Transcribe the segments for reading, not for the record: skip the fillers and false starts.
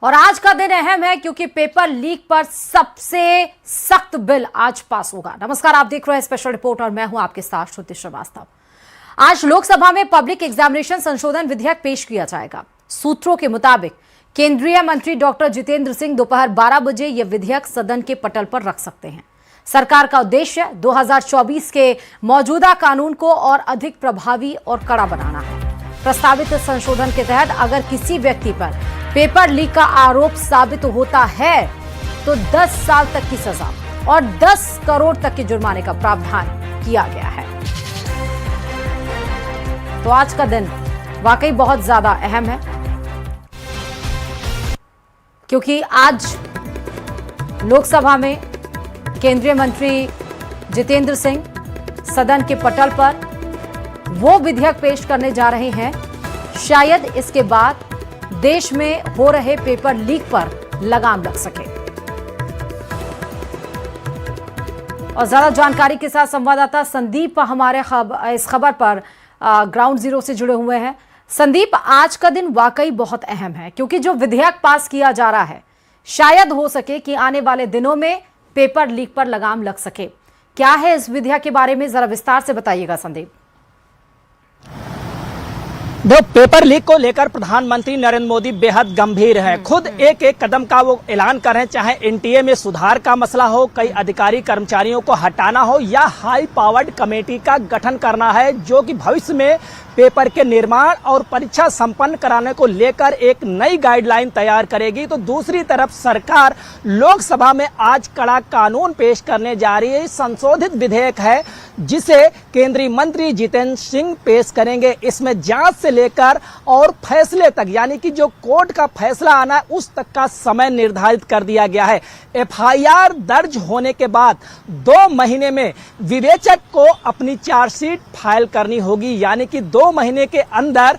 और आज का दिन अहम है क्योंकि पेपर लीक पर सबसे सख्त बिल आज पास होगा। नमस्कार, आप देख रहे हैं स्पेशल रिपोर्ट और मैं हूं आपके साथ श्रुति श्रीवास्तव। आज लोकसभा में पब्लिक एग्जामिनेशन संशोधन विधेयक पेश किया जाएगा। सूत्रों के मुताबिक केंद्रीय मंत्री डॉक्टर जितेंद्र सिंह दोपहर 12 बजे यह विधेयक सदन के पटल पर रख सकते हैं। सरकार का उद्देश्य 2024 के मौजूदा कानून को और अधिक प्रभावी और कड़ा बनाना है। प्रस्तावित संशोधन के तहत अगर किसी व्यक्ति पर पेपर लीक का आरोप साबित होता है तो 10 साल तक की सजा और 10 करोड़ तक के जुर्माने का प्रावधान किया गया है। तो आज का दिन वाकई बहुत ज्यादा अहम है क्योंकि आज लोकसभा में केंद्रीय मंत्री जितेंद्र सिंह सदन के पटल पर वो विधेयक पेश करने जा रहे हैं। शायद इसके बाद देश में हो रहे पेपर लीक पर लगाम लग सके। और ज्यादा जानकारी के साथ संवाददाता संदीप हमारे इस खबर पर ग्राउंड जीरो से जुड़े हुए हैं। संदीप, आज का दिन वाकई बहुत अहम है क्योंकि जो विधेयक पास किया जा रहा है शायद हो सके कि आने वाले दिनों में पेपर लीक पर लगाम लग सके। क्या है इस विधेयक के बारे में, जरा विस्तार से बताइएगा संदीप। पेपर लीक को लेकर प्रधानमंत्री नरेंद्र मोदी बेहद गंभीर हैं। खुद एक एक कदम का वो ऐलान कर रहे हैं, चाहे एनटीए में सुधार का मसला हो, कई अधिकारी कर्मचारियों को हटाना हो या हाई पावर्ड कमेटी का गठन करना है जो कि भविष्य में पेपर के निर्माण और परीक्षा संपन्न कराने को लेकर एक नई गाइडलाइन तैयार करेगी। तो दूसरी तरफ सरकार लोकसभा में आज कड़ा कानून पेश करने जा रही है। संशोधित विधेयक है जिसे केंद्रीय मंत्री जितेंद्र सिंह पेश करेंगे। इसमें जांच से लेकर और फैसले तक, यानी कि जो कोर्ट का फैसला आना है उस तक का समय निर्धारित कर दिया गया है। एफआईआर दर्ज होने के बाद 2 महीने में विवेचक को अपनी चार्जशीट फाइल करनी होगी, यानी कि 2 महीने के अंदर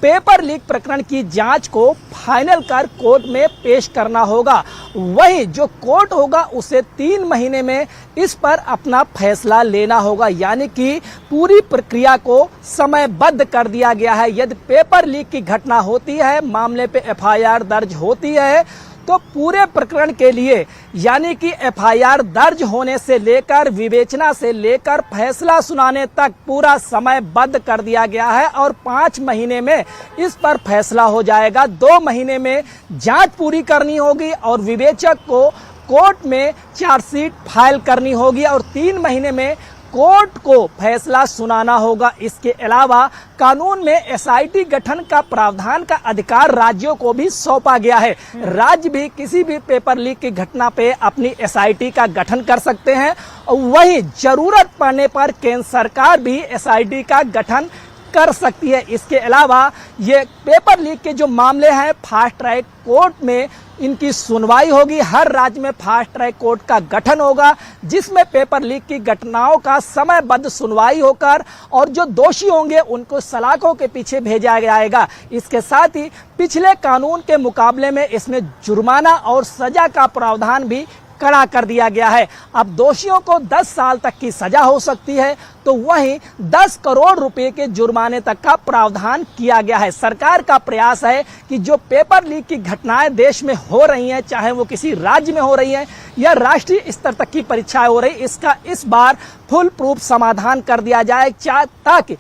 पेपर लीक प्रकरण की जांच को फाइनल कर कोर्ट में पेश करना होगा। वहीं जो कोर्ट होगा उसे 3 महीने में इस पर अपना फैसला लेना होगा, यानी कि पूरी प्रक्रिया को समयबद्ध कर दिया गया है। यदि पेपर लीक की घटना होती है, मामले पे एफआईआर दर्ज होती है तो पूरे प्रकरण के लिए, यानी कि एफआईआर दर्ज होने से लेकर विवेचना से लेकर फैसला सुनाने तक पूरा समयबद्ध कर दिया गया है और 5 महीने में इस पर फैसला हो जाएगा। 2 महीने में जांच पूरी करनी होगी और विवेचक को कोर्ट में चार्जशीट फाइल करनी होगी और 3 महीने में कोर्ट को फैसला सुनाना होगा। इसके अलावा कानून में एसआईटी गठन का प्रावधान का अधिकार राज्यों को भी सौंपा गया है। राज्य भी किसी भी पेपर लीक की घटना पे अपनी एसआईटी का गठन कर सकते हैं और वहीं जरूरत पड़ने पर केंद्र सरकार भी एसआईटी का गठन कर सकती है। इसके अलावा ये पेपर लीक के जो मामले हैं फास्ट ट्रैक कोर्ट में इनकी सुनवाई होगी। हर राज्य में फास्ट ट्रैक कोर्ट का गठन होगा जिसमें पेपर लीक की घटनाओं का समयबद्ध सुनवाई होकर और जो दोषी होंगे उनको सलाखों के पीछे भेजा जाएगा। इसके साथ ही पिछले कानून के मुकाबले में इसमें जुर्माना और सजा का प्रावधान भी कड़ा कर दिया गया है। अब दोषियों को 10 साल तक की सजा हो सकती है तो वहीं 10 करोड़ रुपए के जुर्माने तक का प्रावधान किया गया है। सरकार का प्रयास है कि जो पेपर लीक की घटनाएं देश में हो रही हैं, चाहे वो किसी राज्य में हो रही हैं या राष्ट्रीय स्तर तक की परीक्षाएं हो रही, इसका इस बार फुल प्रूफ समाधान कर दिया जाए ताकि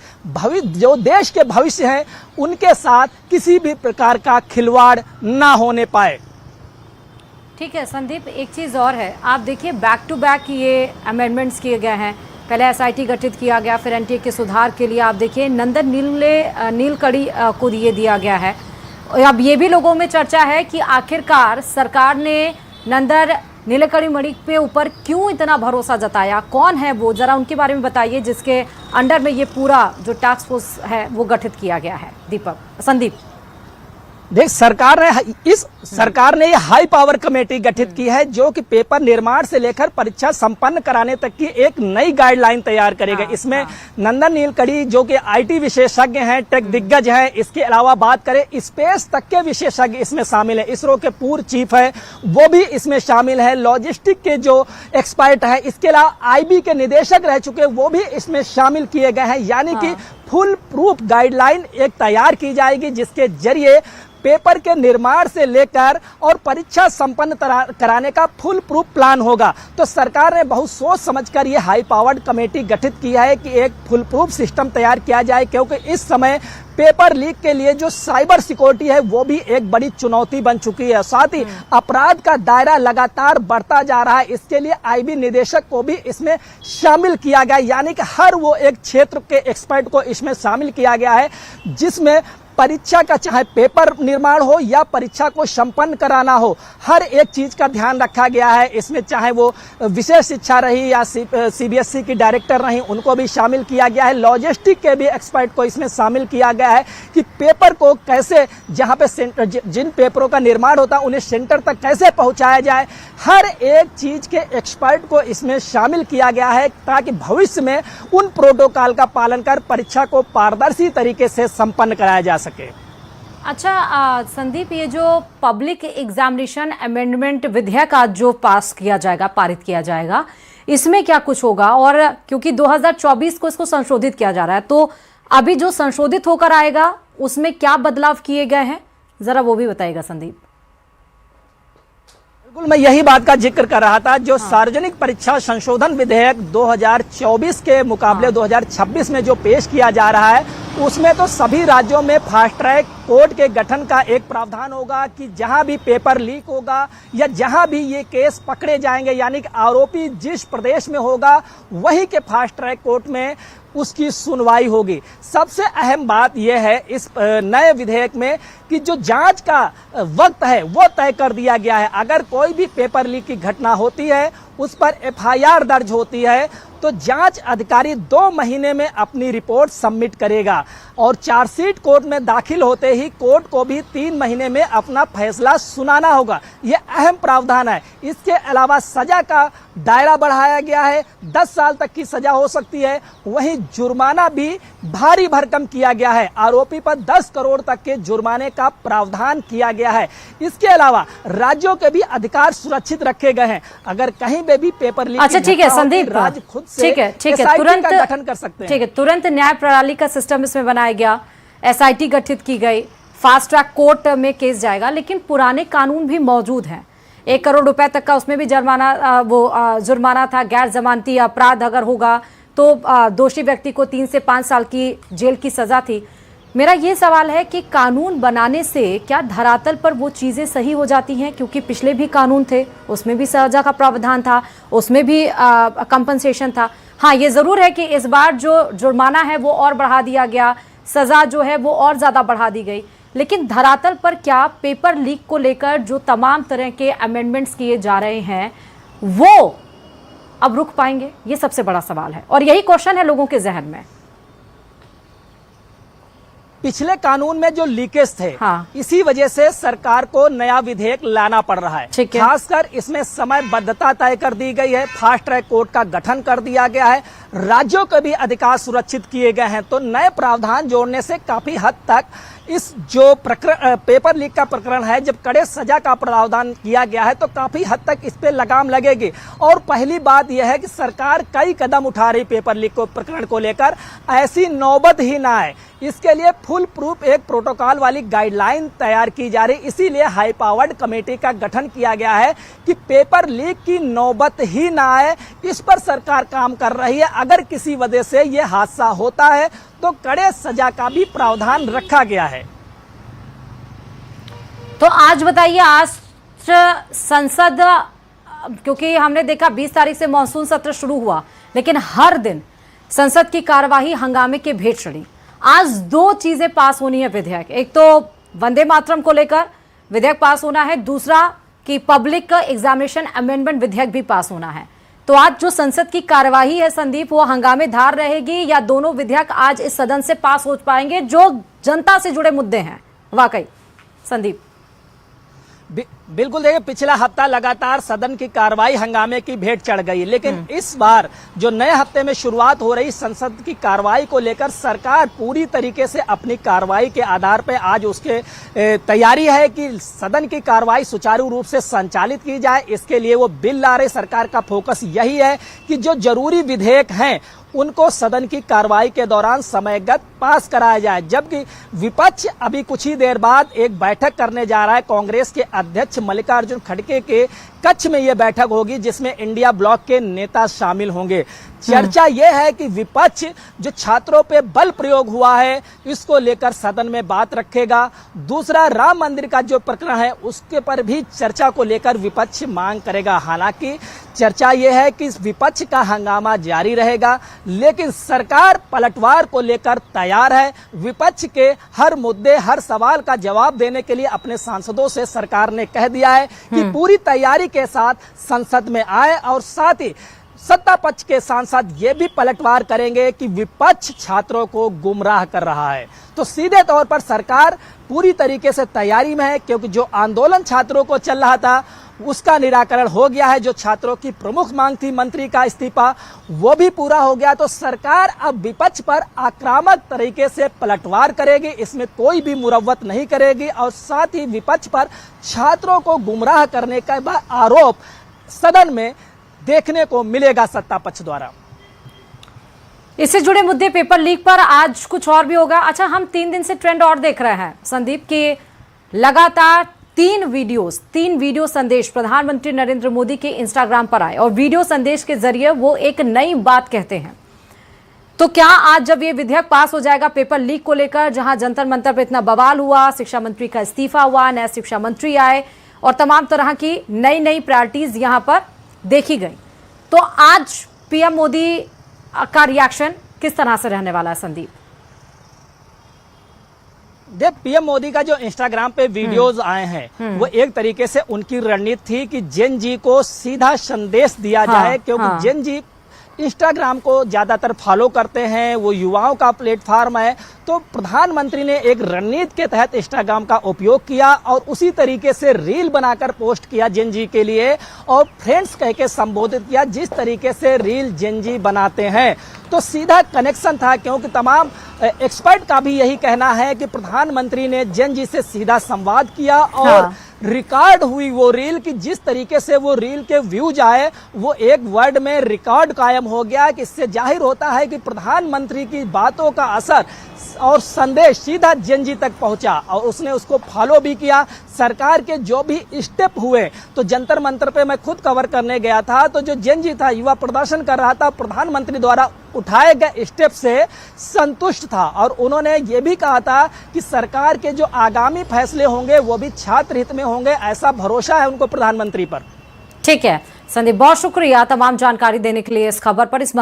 जो देश के भविष्य हैं उनके साथ किसी भी प्रकार का खिलवाड़ ना होने पाए। ठीक है संदीप, एक चीज़ और है, आप देखिए बैक टू बैक ये अमेंडमेंट्स किए गए हैं। पहले एसआईटी गठित किया गया, फिर एनटीए के सुधार के लिए आप देखिए नंदन नीलकड़ी को ये दिया गया है। अब ये भी लोगों में चर्चा है कि आखिरकार सरकार ने नंदन नीलकड़ी मणि पे ऊपर क्यों इतना भरोसा जताया, कौन है वो, जरा उनके बारे में बताइए जिसके अंडर में ये पूरा जो टास्क फोर्स है वो गठित किया गया है। संदीप देख, सरकार ने ये हाई पावर कमेटी गठित की है जो कि पेपर निर्माण से लेकर परीक्षा संपन्न कराने तक की एक नई गाइडलाइन तैयार करेगा। इसमें नंदन नीलकड़ी जो कि आईटी विशेषज्ञ हैं, टेक दिग्गज हैं, इसके अलावा बात करें स्पेस तक के विशेषज्ञ इसमें शामिल है। इसरो के पूर्व चीफ है वो भी इसमें शामिल है। लॉजिस्टिक के जो एक्सपर्ट है, इसके अलावा आईबी के निदेशक रह चुके वो भी इसमें शामिल किए गए हैं। यानी कि फुल प्रूफ गाइडलाइन एक तैयार की जाएगी जिसके जरिए पेपर के निर्माण से लेकर और परीक्षा संपन्न कराने का फुल प्रूफ प्लान होगा। तो सरकार ने बहुत सोच समझकर ये हाई पावर्ड कमेटी गठित किया है कि एक फुल प्रूफ सिस्टम तैयार किया जाए, क्योंकि इस समय पेपर लीक के लिए जो साइबर सिक्योरिटी है वो भी एक बड़ी चुनौती बन चुकी है। साथ ही अपराध का दायरा लगातार बढ़ता जा रहा है। इसके लिए आईबी निदेशक को भी इसमें शामिल किया गया, यानी कि हर वो एक क्षेत्र के एक्सपर्ट को इसमें शामिल किया गया है, जिसमें परीक्षा का चाहे पेपर निर्माण हो या परीक्षा को संपन्न कराना हो, हर एक चीज का ध्यान रखा गया है। इसमें चाहे वो विशेष शिक्षा रही या सीबीएसई की डायरेक्टर रही, उनको भी शामिल किया गया है। लॉजिस्टिक के भी एक्सपर्ट को इसमें शामिल किया गया है कि पेपर को कैसे, जहां पे सेंटर, जिन पेपरों का निर्माण होता है उन्हें सेंटर तक कैसे पहुंचाया जाए, हर एक चीज के एक्सपर्ट को इसमें शामिल किया गया है, ताकि भविष्य में उन प्रोटोकॉल का पालन कर परीक्षा को पारदर्शी तरीके से संपन्न कराया जा सके। अच्छा संदीप, ये जो पब्लिक एग्जामिनेशन अमेंडमेंट विधेयक आज जो पास किया जाएगा, पारित किया जाएगा, इसमें क्या कुछ होगा? और क्योंकि 2024 को इसको संशोधित किया जा रहा है, तो अभी जो संशोधित होकर आएगा उसमें क्या बदलाव किए गए हैं, जरा वो भी बताइएगा संदीप। बिल्कुल, मैं यही बात का जिक्र कर रहा था। जो सार्वजनिक परीक्षा संशोधन विधेयक 2024 के मुकाबले 2026 में जो पेश किया जा रहा है, उसमें तो सभी राज्यों में फास्ट ट्रैक कोर्ट के गठन का एक प्रावधान होगा कि जहां भी पेपर लीक होगा या जहां भी ये केस पकड़े जाएंगे, यानी कि आरोपी जिस प्रदेश में होगा वहीं के फास्ट ट्रैक कोर्ट में उसकी सुनवाई होगी। सबसे अहम बात यह है इस नए विधेयक में कि जो जांच का वक्त है वो तय कर दिया गया है। अगर कोई भी पेपर लीक की घटना होती है, उस पर एफआईआर दर्ज होती है, तो जांच अधिकारी 2 महीने में अपनी रिपोर्ट सबमिट करेगा और चार्जशीट कोर्ट में दाखिल होते ही कोर्ट को भी 3 महीने में अपना फैसला सुनाना होगा। यह अहम प्रावधान है। इसके अलावा सजा का दायरा बढ़ाया गया है, 10 साल तक की सजा हो सकती है। वहीं जुर्माना भी भारी भरकम किया गया है, आरोपी पर 10 करोड़ तक के जुर्माने का प्रावधान किया गया है। इसके अलावा राज्यों के भी अधिकार सुरक्षित रखे गए हैं। अगर कहीं पे भी पेपर लीक, अच्छा ठीक है संदीप, राज्य खुद ठीक है तुरंत गठन कर सकते हैं। ठीक है, तुरंत न्याय प्रणाली का सिस्टम इसमें बनाया गया, एसआईटी गठित की गई, फास्ट ट्रैक कोर्ट में केस जाएगा, लेकिन पुराने कानून भी मौजूद हैं। 1 करोड़ रुपए तक का उसमें भी जुर्माना था। गैर जमानती अपराध अगर होगा तो दोषी व्यक्ति को 3 से 5 साल की जेल की सजा थी। मेरा ये सवाल है कि कानून बनाने से क्या धरातल पर वो चीज़ें सही हो जाती हैं? क्योंकि पिछले भी कानून थे, उसमें भी सजा का प्रावधान था, उसमें भी कंपनसेशन था। हाँ, ये ज़रूर है कि इस बार जो जुर्माना है वो और बढ़ा दिया गया, सज़ा जो है वो और ज़्यादा बढ़ा दी गई, लेकिन धरातल पर क्या पेपर लीक को लेकर जो तमाम तरह के अमेंडमेंट्स किए जा रहे हैं वो अब रुक पाएंगे? ये सबसे बड़ा सवाल है और यही क्वेश्चन है लोगों के जहन में। पिछले कानून में जो लीकेज थे, हाँ। इसी वजह से सरकार को नया विधेयक लाना पड़ रहा है। खासकर इसमें समयबद्धता तय कर दी गई है, फास्ट ट्रैक कोर्ट का गठन कर दिया गया है, राज्यों के भी अधिकार सुरक्षित किए गए हैं। तो नए प्रावधान जोड़ने से काफी हद तक इस जो पेपर लीक का प्रकरण है, जब कड़े सजा का प्रावधान किया गया है, तो काफी हद तक इस पे लगाम लगेगी। और पहली बात यह है कि सरकार कई कदम उठा रही पेपर लीक को प्रकरण को लेकर, ऐसी नौबत ही ना आए इसके लिए फुल प्रूफ एक प्रोटोकॉल वाली गाइडलाइन तैयार की जा रही। इसीलिए हाई पावर्ड कमेटी का गठन किया गया है कि पेपर लीक की नौबत ही ना आए, इस पर सरकार काम कर रही है। अगर किसी वजह से यह हादसा होता है तो कड़े सजा का भी प्रावधान रखा गया है। तो आज बताइए, आज संसद, क्योंकि हमने देखा 20 तारीख से मानसून सत्र शुरू हुआ, लेकिन हर दिन संसद की कार्यवाही हंगामे के भेंट चढ़ी। आज 2 चीजें पास होनी है विधेयक, एक तो वंदे मातरम को लेकर विधेयक पास होना है, दूसरा कि पब्लिक एग्जामिनेशन अमेंडमेंट विधेयक भी पास होना है। तो आज जो संसद की कार्यवाही है संदीप, वो हंगामेदार रहेगी या दोनों विधेयक आज इस सदन से पास हो पाएंगे जो जनता से जुड़े मुद्दे हैं? वाकई संदीप बिल्कुल, देखिए पिछला हफ्ता लगातार सदन की कार्रवाई हंगामे की भेंट चढ़ गई, लेकिन इस बार जो नए हफ्ते में शुरुआत हो रही संसद की कार्रवाई को लेकर सरकार पूरी तरीके से अपनी कार्रवाई के आधार पर आज उसके तैयारी है कि सदन की कार्रवाई सुचारू रूप से संचालित की जाए। इसके लिए वो बिल ला रहे। सरकार का फोकस यही है कि जो जरूरी विधेयक हैं उनको सदन की कार्रवाई के दौरान समयगत पास कराया जाए। जबकि विपक्ष अभी कुछ ही देर बाद एक बैठक करने जा रहा है। कांग्रेस के अध्यक्ष मल्लिकार्जुन खड़गे के कक्ष में यह बैठक होगी, जिसमें इंडिया ब्लॉक के नेता शामिल होंगे। चर्चा यह है कि विपक्ष जो छात्रों पे बल प्रयोग हुआ है, इसको लेकर सदन में बात रखेगा। दूसरा, राम मंदिर का जो प्रकरण है, उसके पर भी चर्चा को लेकर विपक्ष मांग करेगा। हालांकि चर्चा यह है कि विपक्ष का हंगामा जारी रहेगा, लेकिन सरकार पलटवार को लेकर तैयार है। विपक्ष के हर मुद्दे, हर सवाल का जवाब देने के लिए अपने सांसदों से सरकार ने कह दिया है कि पूरी तैयारी के साथ संसद में आए, और साथ ही सत्ता पक्ष के सांसद ये भी पलटवार करेंगे कि विपक्ष छात्रों को गुमराह कर रहा है। तो सीधे तौर पर सरकार पूरी तरीके से तैयारी में है, क्योंकि जो आंदोलन छात्रों को चल रहा था उसका निराकरण हो गया है। जो छात्रों की प्रमुख मांग थी मंत्री का इस्तीफा, वो भी पूरा हो गया। तो सरकार अब विपक्ष पर आक्रामक तरीके से पलटवार करेगी, इसमें कोई भी मुरव्वत नहीं करेगी, और साथ ही विपक्ष पर छात्रों को गुमराह करने का आरोप सदन में देखने को मिलेगा सत्ता पक्ष द्वारा। इससे जुड़े मुद्दे, पेपर लीक पर आज कुछ और भी होगा। अच्छा, हम 3 दिन से ट्रेंड और देख रहे हैं संदीप के लगातार 3 वीडियो संदेश प्रधानमंत्री नरेंद्र मोदी के इंस्टाग्राम पर आए, और वीडियो संदेश के जरिए वो एक नई बात कहते हैं। तो क्या आज जब ये विधेयक पास हो जाएगा पेपर लीक को लेकर, जहां जंतर मंतर पर इतना बवाल हुआ, शिक्षा मंत्री का इस्तीफा हुआ, नए शिक्षा मंत्री आए और तमाम तरह की नई प्रायोरिटीज यहां पर देखी गई, तो आज पीएम मोदी का रिएक्शन किस तरह से रहने वाला है संदीप? देख, पीएम मोदी का जो इंस्टाग्राम पे वीडियोस आए हैं, वो एक तरीके से उनकी रणनीति थी कि जेन जी को सीधा संदेश दिया जाए, क्योंकि जेन जी इंस्टाग्राम को ज्यादातर फॉलो करते हैं, वो युवाओं का प्लेटफॉर्म है। तो प्रधानमंत्री ने एक रणनीति के तहत इंस्टाग्राम का उपयोग किया और उसी तरीके से रील बनाकर पोस्ट किया जेन जी के लिए, और फ्रेंड्स कह के संबोधित किया। जिस तरीके से रील जेन जी बनाते हैं, तो सीधा कनेक्शन था, क्योंकि तमाम एक्सपर्ट का भी यही कहना है कि प्रधानमंत्री ने जेन जी से सीधा संवाद किया, और रिकॉर्ड हुई वो रील कि जिस तरीके से वो रील के व्यूज आए, वो एक वर्ड में रिकॉर्ड कायम हो गया। कि इससे जाहिर होता है कि प्रधानमंत्री की बातों का असर और संदेश सीधा जेन जी तक पहुंचा, और उसने उसको फॉलो भी किया। सरकार के जो भी स्टेप हुए, तो जंतर मंतर पे मैं खुद कवर करने गया था, तो जो जेन जी था, युवा प्रदर्शन कर रहा था, प्रधानमंत्री द्वारा उठाए गए स्टेप से संतुष्ट था, और उन्होंने ये भी कहा था कि सरकार के जो आगामी फैसले होंगे वो भी छात्र हित में होंगे। ऐसा भरोसा है उनको प्रधानमंत्री पर। ठीक है संदीप, बहुत शुक्रिया तमाम जानकारी देने के लिए इस खबर पर। इस